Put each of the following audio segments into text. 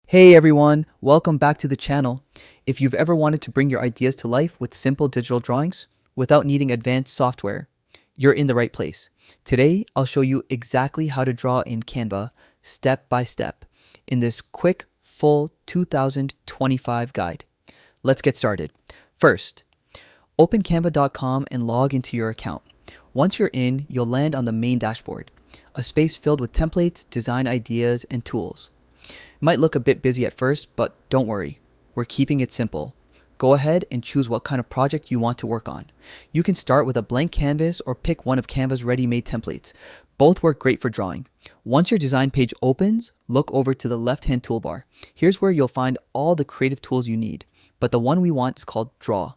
Hey everyone, welcome back to the channel. If you've ever wanted to bring your ideas to life with simple digital drawings without needing advanced software, you're in the right place. Today, I'll show you exactly how to draw in Canva step by step in this quick, full 2025 guide. Let's get started. First, open canva.com and log into your account. Once you're in, you'll land on the main dashboard, a space filled with templates, design ideas, and tools. Might look a bit busy at first, but don't worry, we're keeping it simple. Go ahead and choose what kind of project you want to work on. You can start with a blank canvas or pick one of Canva's ready-made templates. Both work great for drawing. Once your design page opens, look over to the left-hand toolbar. Here's where you'll find all the creative tools you need, but the one we want is called Draw.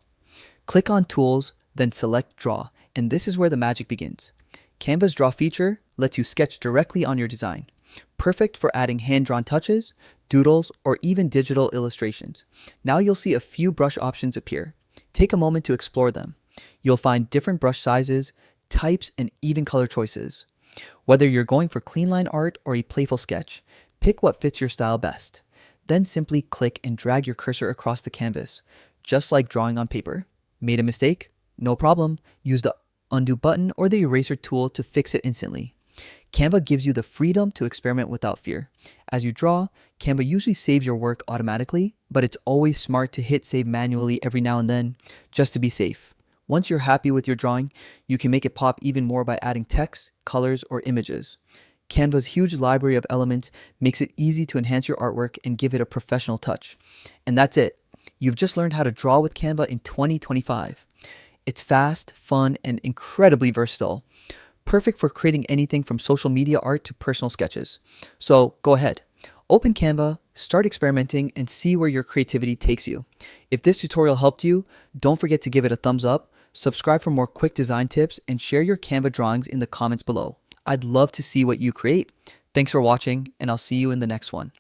Click on Tools, then select Draw, and this is where the magic begins. Canva's Draw feature lets you sketch directly on your design. Perfect for adding hand-drawn touches, doodles, or even digital illustrations. Now you'll see a few brush options appear. Take a moment to explore them. You'll find different brush sizes, types, and even color choices. Whether you're going for clean line art or a playful sketch, pick what fits your style best. Then simply click and drag your cursor across the canvas, just like drawing on paper. Made a mistake? No problem. Use the undo button or the eraser tool to fix it instantly. Canva gives you the freedom to experiment without fear. As you draw, Canva usually saves your work automatically, but it's always smart to hit save manually every now and then, just to be safe. Once you're happy with your drawing, you can make it pop even more by adding text, colors, or images. Canva's huge library of elements makes it easy to enhance your artwork and give it a professional touch. And that's it. You've just learned how to draw with Canva in 2025. It's fast, fun, and incredibly versatile. Perfect for creating anything from social media art to personal sketches. So go ahead, open Canva, start experimenting, and see where your creativity takes you. If this tutorial helped you, don't forget to give it a thumbs up, subscribe for more quick design tips, and share your Canva drawings in the comments below. I'd love to see what you create. Thanks for watching, and I'll see you in the next one.